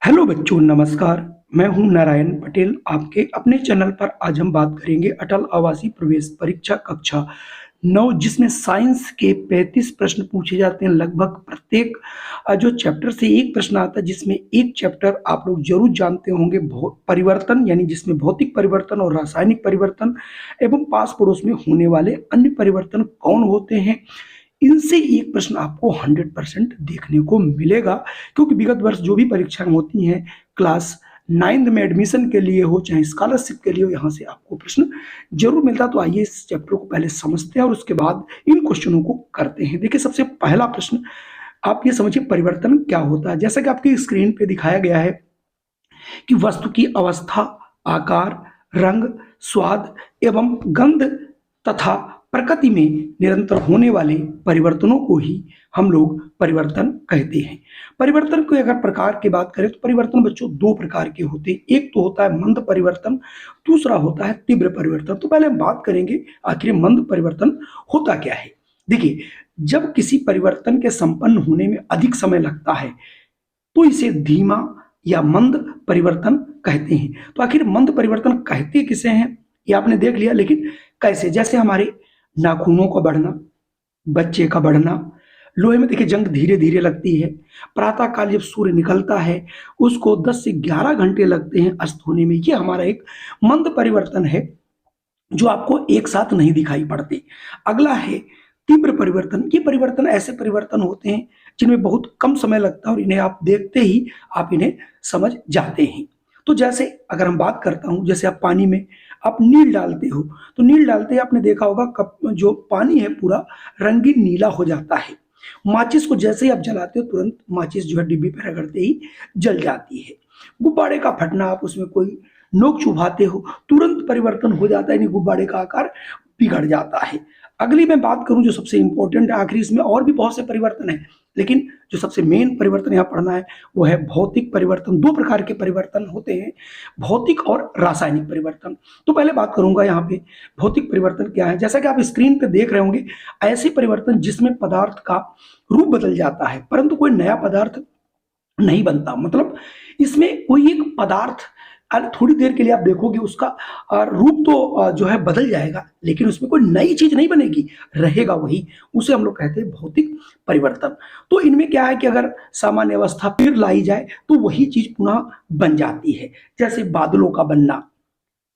Hello बच्चों, नमस्कार। मैं हूं नारायण पटेल। आपके अपने चैनल पर आज हम बात करेंगे अटल आवासीय प्रवेश परीक्षा कक्षा 9, जिसमें साइंस के 35 प्रश्न पूछे जाते हैं। लगभग प्रत्येक जो चैप्टर से एक प्रश्न आता है, जिसमें एक चैप्टर आप लोग जरूर जानते होंगे, परिवर्तन, यानी जिसमें भौतिक परिवर्तन और रासायनिक परिवर्तन एवं पास पड़ोस में होने वाले अन्य परिवर्तन कौन होते हैं। इनसे एक प्रश्न आपको 100% देखने को मिलेगा, क्योंकि विगत वर्ष जो भी परीक्षाएं होती हैं, क्लास 9th में एडमिशन के लिए हो चाहे स्कॉलरशिप के लिए हो, यहाँ से आपको प्रश्न जरूर मिलता। तो आइए इस चैप्टर को पहले समझते हैं और उसके बाद इन क्वेश्चनों को करते हैं। देखिए, सबसे पहला प्रश्न आप ये समझिए, परिवर्तन क्या होता है। जैसा कि आपकी स्क्रीन पे दिखाया गया है कि वस्तु की अवस्था, आकार, रंग, स्वाद एवं गंध तथा प्रकृति में निरंतर होने वाले परिवर्तनों को ही हम लोग परिवर्तन कहते हैं। परिवर्तन को अगर प्रकार की बात करें तो परिवर्तन बच्चों दो प्रकार के होते हैं। एक तो होता है मंद परिवर्तन, दूसरा होता है तीव्र परिवर्तन। तो पहले हम बात करेंगे आखिर मंद परिवर्तन होता क्या है। देखिए, जब किसी परिवर्तन के संपन्न होने में अधिक समय लगता है तो इसे धीमा या मंद परिवर्तन कहते हैं। तो आखिर मंद परिवर्तन कहते किसे हैं ये आपने देख लिया, लेकिन कैसे। जैसे हमारे नाखूनों का बढ़ना, बच्चे का बढ़ना, लोहे में देखिए जंग धीरे धीरे लगती है, प्रातः काल जब सूर्य निकलता है उसको 10 से 11 घंटे लगते हैं अस्त होने में। ये हमारा एक मंद परिवर्तन है जो आपको एक साथ नहीं दिखाई पड़ते। अगला है तीव्र परिवर्तन। ये परिवर्तन ऐसे परिवर्तन होते हैं जिनमें बहुत कम समय लगता है और इन्हें आप देखते ही आप इन्हें समझ जाते हैं। तो जैसे अगर हम बात करता हूं, जैसे आप पानी में आप नील डालते हो, तो नील डालते ही आपने देखा होगा कप जो पानी है पूरा रंगीन नीला हो जाता है। माचिस को जैसे ही आप जलाते हो तुरंत माचिस जो है डिब्बी पर रगड़ते ही जल जाती है। गुब्बारे का फटना, आप उसमें कोई नोक चुभाते हो तुरंत परिवर्तन हो जाता है, यानी गुब्बारे का आकार बिगड़ जाता है। अगली मैं बात करूं जो सबसे इंपॉर्टेंट है, आखिरी इसमें और भी बहुत से परिवर्तन है, लेकिन जो सबसे मेन परिवर्तन यहाँ पढ़ना है वो है भौतिक परिवर्तन। दो प्रकार के परिवर्तन होते हैं, भौतिक और रासायनिक परिवर्तन। तो पहले बात करूंगा यहाँ पे भौतिक परिवर्तन क्या है। जैसा कि आप स्क्रीन पे देख रहे होंगे, ऐसे परिवर्तन जिसमें पदार्थ का रूप बदल जाता है परंतु कोई नया पदार्थ नहीं बनता। मतलब इसमें कोई एक पदार्थ थोड़ी देर के लिए आप देखोगे उसका रूप तो जो है बदल जाएगा, लेकिन उसमें कोई नई चीज नहीं बनेगी, रहेगा वही। उसे हम लोग कहते हैं भौतिक परिवर्तन। तो इनमें क्या है कि अगर सामान्य अवस्था फिर लाई जाए तो वही चीज पुनः बन जाती है। जैसे बादलों का बनना,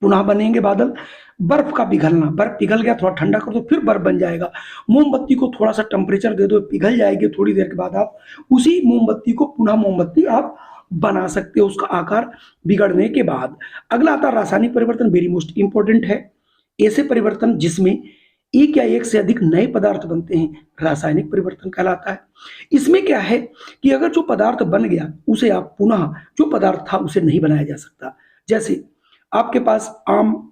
पुनः बनेंगे बादल। बर्फ का पिघलना, बर्फ पिघल गया, थोड़ा ठंडा कर दो फिर बर्फ बन जाएगा। मोमबत्ती को थोड़ा सा टेम्परेचर दे दो, पिघल जाएगी, थोड़ी देर के बाद आप उसी मोमबत्ती को पुनः मोमबत्ती आप बना सकते हो उसका आकार बिगड़ने के बाद। अगला आता है रासायनिक परिवर्तन, वेरी मोस्ट इंपॉर्टेंट है। ऐसे परिवर्तन जिसमें एक या एक से अधिक नए पदार्थ बनते हैं रासायनिक परिवर्तन कहलाता है। इसमें क्या है कि अगर जो पदार्थ बन गया उसे आप पुनः जो पदार्थ था उसे नहीं बनाया जा सकता। जैसे आपके पास आम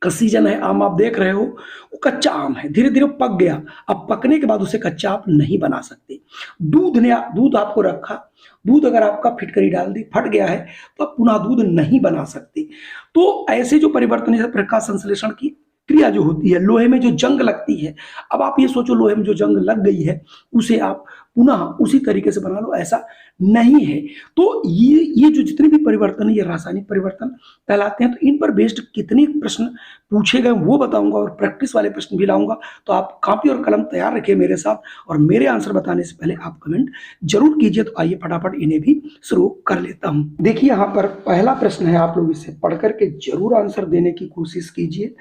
का सीजन है, आम आप देख रहे हो, वो कच्चा आम है, धीरे धीरे पक गया, अब पकने के बाद उसे कच्चा आप नहीं बना सकते। दूध आपको रखा, दूध अगर आपका फिटकरी डाल दी, फट गया है, तो आप पुनः दूध नहीं बना सकते। तो ऐसे जो परिवर्तन है, प्रकाश संश्लेषण की क्रिया जो होती है, लोहे में जो जंग लगती है, अब आप ये सोचो लोहे में जो जंग लग गई है उसे आप पुनः उसी तरीके से बना लो, ऐसा नहीं है। तो ये जो जितने भी परिवर्तन है ये रासायनिक परिवर्तन कहलाते हैं। तो इन पर बेस्ड कितने प्रश्न पूछे गए वो बताऊंगा और प्रैक्टिस वाले प्रश्न भी लाऊंगा। तो आप कॉपी और कलम तैयार रखिए मेरे साथ, और मेरे आंसर बताने से पहले आप कमेंट जरूर कीजिए। तो आइए फटाफट इन्हें भी शुरू कर लेता हूं। देखिए, यहाँ पर पहला प्रश्न है, आप लोग इसे पढ़ करके जरूर आंसर देने की कोशिश कीजिए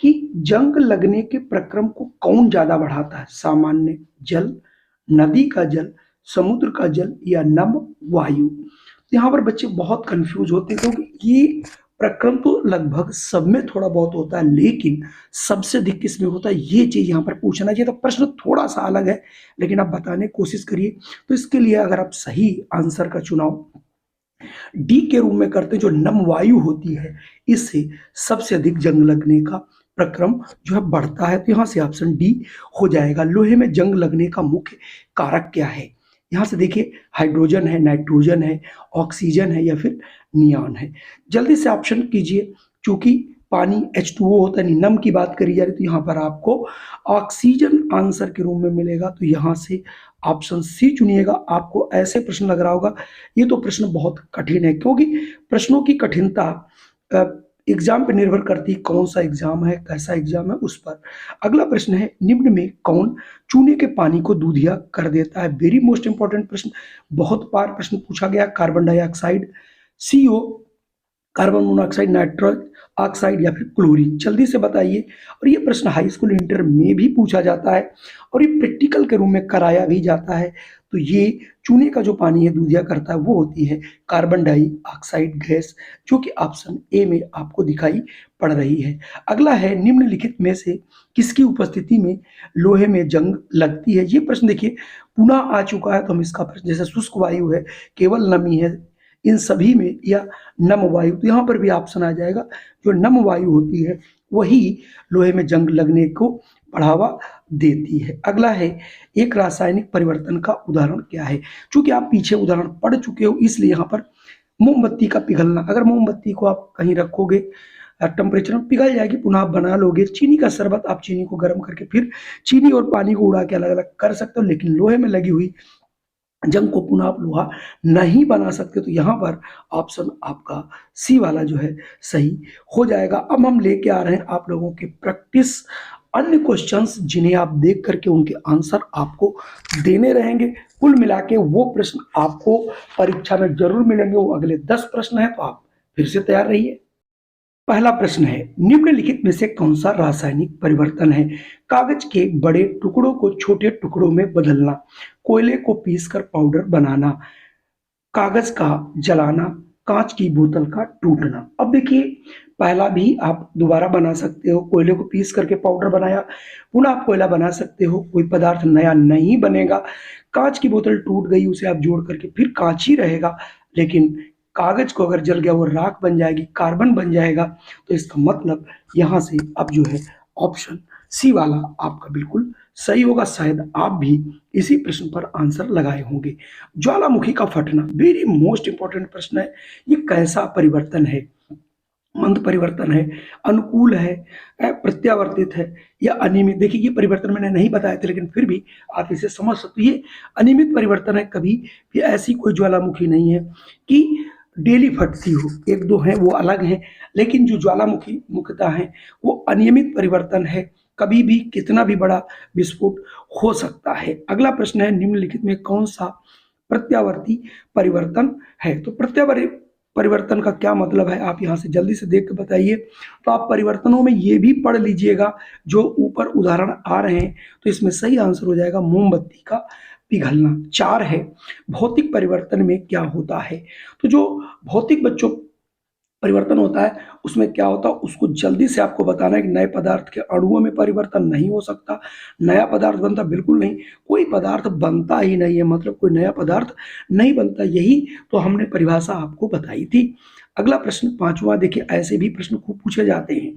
कि जंग लगने के प्रक्रम को कौन ज्यादा बढ़ाता है, सामान्य जल, नदी का जल, समुद्र का जल या नम वायु। यहाँ पर बच्चे बहुत कंफ्यूज होते हैं, क्योंकि ये प्रक्रम तो लगभग सब में थोड़ा बहुत होता है, लेकिन सबसे अधिक किसमें होता है ये चीज यहाँ पर पूछना चाहिए। तो प्रश्न थोड़ा सा अलग है, लेकिन आप बताने की कोशिश करिए। तो इसके लिए अगर आप सही आंसर का चुनाव डी के रूप में करते, जो नम वायु होती है, इससे सबसे अधिक जंग लगने का प्रक्रम जो है बढ़ता है। तो यहाँ से ऑप्शन डी हो जाएगा। लोहे में जंग लगने का मुख्य कारक क्या है, यहाँ से देखिए हाइड्रोजन है, नाइट्रोजन है, ऑक्सीजन है या फिर नियॉन है। जल्दी से ऑप्शन कीजिए, क्योंकि पानी H2O होता है, यानी नम की बात करी जा रही तो यहाँ पर आपको ऑक्सीजन आंसर के रूप में मिलेगा। तो यहाँ से ऑप्शन सी चुनिएगा। आपको ऐसे प्रश्न लग रहा होगा ये तो प्रश्न बहुत कठिन है, क्योंकि प्रश्नों की कठिनता एग्जाम पे निर्भर करती है, कौन सा एग्जाम है, कैसा एग्जाम है उस पर। अगला प्रश्न है, निम्न में कौन चूने के पानी को दूधिया कर देता है? वेरी मोस्ट इंपॉर्टेंट प्रश्न, बहुत बार प्रश्न पूछा गया। Carbon dioxide, CO, carbon monoxide, nitrous oxide या फिर क्लोरीन? जल्दी से बताइए। और ये प्रश्न हाई स्कूल इंटर में भी पूछा जाता है और ये प्रैक्टिकल के रूप में कराया भी जाता है। तो ये चूने का जो पानी है दूधिया करता है वो होती है कार्बन डाइऑक्साइड गैस, जो कि ऑप्शन ए में आपको दिखाई पड़ रही है। अगला है, निम्नलिखित में से किसकी उपस्थिति में लोहे में जंग लगती है? ये प्रश्न देखिए पुनः आ चुका है, तो हम इसका प्रश्न, जैसे शुष्क वायु है, केवल नमी है, इन सभी में, या नम वायु, तो यहाँ पर भी ऑप्शन आ जाएगा जो नम वायु होती है वही लोहे में जंग लगने को बढ़ावा देती है। अगला है, एक रासायनिक परिवर्तन का उदाहरण क्या है? चूंकि आप पीछे उदाहरण पढ़ चुके हो इसलिए यहाँ पर मोमबत्ती का पिघलना, अगर मोमबत्ती को आप कहीं रखोगे टेम्परेचर में पिघल जाएगी, पुनः आप बना लोगे। चीनी का शरबत, आप चीनी को गर्म करके फिर चीनी और पानी को उड़ा के अलग अलग कर सकते हो, लेकिन लोहे में लगी हुई जंग को पुनः आप लोहा नहीं बना सकते। तो यहाँ पर ऑप्शन आपका सी वाला जो है सही हो जाएगा। अब हम लेके आ रहे हैं आप लोगों के प्रैक्टिस अन्य क्वेश्चंस, जिन्हें आप देख करके उनके आंसर आपको देने रहेंगे। कुल मिला के वो प्रश्न आपको परीक्षा में जरूर मिलेंगे, वो अगले 10 प्रश्न है, तो आप फिर से तैयार रहिए। पहला प्रश्न है, निम्नलिखित में से कौन सा रासायनिक परिवर्तन है? कागज के बड़े टुकड़ों को छोटे टुकड़ों में बदलना, कोयले को पीसकर पाउडर बनाना, कागज का जलाना, कांच की बोतल का टूटना। अब देखिए पहला भी आप दोबारा बना सकते हो, कोयले को पीस करके पाउडर बनाया, पुनः आप कोयला बना सकते हो, कोई पदार्थ नया नहीं बनेगा। कांच की बोतल टूट गई, उसे आप जोड़ करके फिर कांच ही रहेगा, लेकिन कागज को अगर जल गया वो राख बन जाएगी, कार्बन बन जाएगा। तो इसका मतलब यहाँ से अब जो है ऑप्शन सी वाला आपका बिल्कुल सही होगा। शायद आप भी इसी प्रश्न पर आंसर लगाए होंगे। ज्वालामुखी का फटना, वेरी मोस्ट इंपॉर्टेंट प्रश्न है। ये कैसा परिवर्तन है? मंद परिवर्तन है, अनुकूल है, प्रत्यावर्तित है या अनियमित? देखिए ये परिवर्तन मैंने नहीं बताए थे, लेकिन फिर भी आप इसे समझ सकते हो। ये अनियमित परिवर्तन है, कभी भी ऐसी कोई ज्वालामुखी नहीं है कि डेली फटती हो, एक दो हैं वो अलग हैं, लेकिन जो ज्वालामुखी मुख्यतः है वो अनियमित परिवर्तन है, कभी भी कितना भी बड़ा विस्फोट हो सकता है। अगला प्रश्न है, निम्नलिखित में कौन सा प्रत्यावर्ती परिवर्तन है? तो प्रत्यावर्ती परिवर्तन का क्या मतलब है, आप यहाँ से जल्दी से देख के बताइए। तो आप परिवर्तनों में ये भी पढ़ लीजिएगा जो ऊपर उदाहरण आ रहे हैं, तो इसमें सही आंसर हो जाएगा मोमबत्ती का पिघलना। 4 है, भौतिक परिवर्तन में क्या होता है? तो जो भौतिक बच्चों परिवर्तन होता है उसमें क्या होता है उसको जल्दी से आपको बताना है कि नए पदार्थ के अणुओं में परिवर्तन नहीं हो सकता, नया पदार्थ बनता बिल्कुल नहीं, कोई पदार्थ बनता ही नहीं है, मतलब कोई नया पदार्थ नहीं बनता। यही तो हमने परिभाषा आपको बताई थी। अगला प्रश्न 5वां, देखिए ऐसे भी प्रश्न खूब पूछे जाते हैं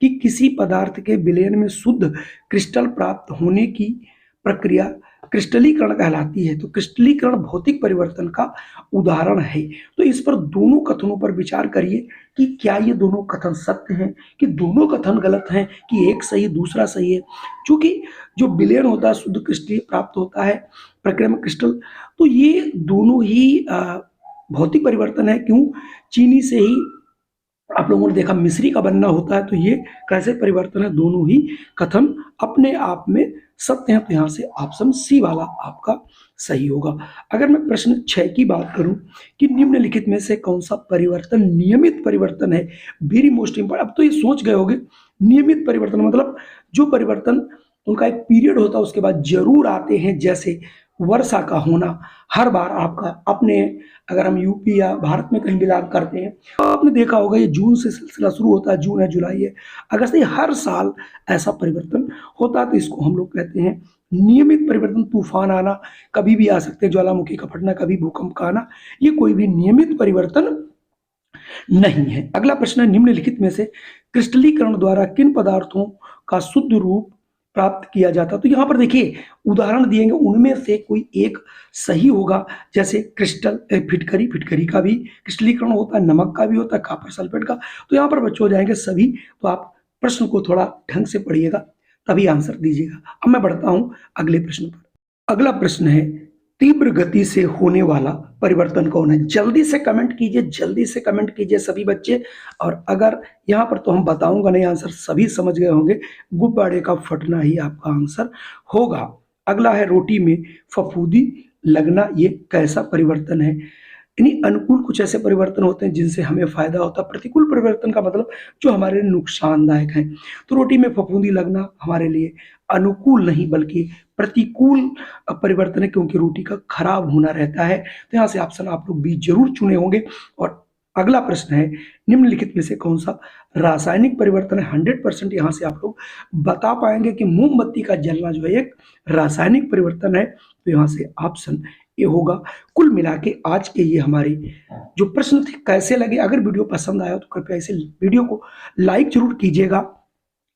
कि किसी पदार्थ के विलयन में शुद्ध क्रिस्टल प्राप्त होने की प्रक्रिया क्रिस्टलीकरण कहलाती है। तो क्रिस्टलीकरण भौतिक परिवर्तन का उदाहरण है। तो इस पर दोनों कथनों पर विचार करिए कि क्या ये दोनों कथन सत्य हैं कि दोनों कथन गलत हैं, कि एक सही दूसरा सही है। क्योंकि जो विलयन होता है शुद्ध क्रिस्टल प्राप्त होता है प्रक्रिया में क्रिस्टल, तो ये दोनों ही भौतिक परिवर्तन है। क्यों? चीनी से ही आप लोगों ने देखा मिश्री का बनना होता है, तो ये कैसे परिवर्तन है? दोनों ही कथन अपने आप में सत्य हैं। तो यहाँ से ऑप्शन सी वाला आपका सही होगा। अगर मैं प्रश्न 6 की बात करूं कि निम्नलिखित में से कौन सा परिवर्तन नियमित परिवर्तन है, वेरी मोस्ट इंपॉर्टेंट। अब तो ये सोच गए होंगे नियमित परिवर्तन मतलब जो परिवर्तन उनका एक पीरियड होता है उसके बाद जरूर आते हैं, जैसे वर्षा का होना हर बार आपका अपने, अगर हम यूपी या भारत में कहीं बिलोंग करते हैं तो आपने देखा होगा ये जून से सिलसिला शुरू होता है, जून है, जुलाई है, अगस्त है, हर साल ऐसा परिवर्तन होता है। तो इसको हम लोग कहते हैं नियमित परिवर्तन। तूफान आना कभी भी आ सकते हैं, ज्वालामुखी का फटना, कभी भूकंप का आना, ये कोई भी नियमित परिवर्तन नहीं है। अगला प्रश्न है, निम्नलिखित में से क्रिस्टलीकरण द्वारा किन पदार्थों का शुद्ध रूप प्राप्त किया जाता। तो यहाँ पर देखिए उदाहरण दिएंगे, उनमें से कोई एक सही होगा। जैसे क्रिस्टल फिटकरी, फिटकरी का भी क्रिस्टलीकरण होता है, नमक का भी होता है, कॉपर सल्फेट का। तो यहाँ पर बच्चों हो जाएंगे सभी। तो आप प्रश्न को थोड़ा ढंग से पढ़िएगा तभी आंसर दीजिएगा। अब मैं बढ़ता हूं अगले प्रश्न पर। अगला प्रश्न है, तीव्र गति से होने वाला परिवर्तन कौन है? जल्दी से कमेंट कीजिए, जल्दी से कमेंट कीजिए सभी बच्चे। और अगर यहाँ पर तो हम बताऊंगा नहीं, आंसर सभी समझ गए होंगे, गुब्बारे का फटना ही आपका आंसर होगा। अगला है, रोटी में फफूंदी लगना ये कैसा परिवर्तन है? यानी अनुकूल कुछ ऐसे परिवर्तन होते हैं जिनसे हमें फायदा होता है, प्रतिकूल परिवर्तन का मतलब जो हमारे लिए नुकसानदायक है। तो रोटी में फफूंदी लगना हमारे लिए अनुकूल नहीं बल्कि प्रतिकूल परिवर्तन है, क्योंकि रोटी का खराब होना रहता है। तो यहाँ से ऑप्शन आप लोग बी जरूर चुने होंगे। और अगला प्रश्न है, निम्नलिखित में से कौन सा रासायनिक परिवर्तन है? 100% यहाँ से आप लोग बता पाएंगे कि मोमबत्ती का जलना जो है एक रासायनिक परिवर्तन है। तो यहाँ से ऑप्शन ए होगा। कुल मिला के आज के ये हमारे जो प्रश्न थे कैसे लगे? अगर वीडियो पसंद आया तो कृपया इसे वीडियो को लाइक जरूर कीजिएगा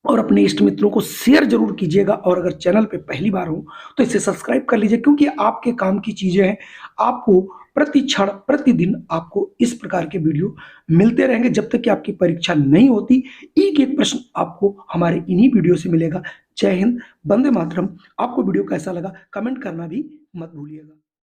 और अपने इष्ट मित्रों को शेयर जरूर कीजिएगा। और अगर चैनल पे पहली बार हो तो इसे सब्सक्राइब कर लीजिए, क्योंकि आपके काम की चीजें हैं। आपको प्रति क्षण प्रतिदिन आपको इस प्रकार के वीडियो मिलते रहेंगे जब तक कि आपकी परीक्षा नहीं होती। एक एक प्रश्न आपको हमारे इन्हीं वीडियो से मिलेगा। जय हिंद, वंदे मातरम। आपको वीडियो कैसा लगा कमेंट करना भी मत भूलिएगा।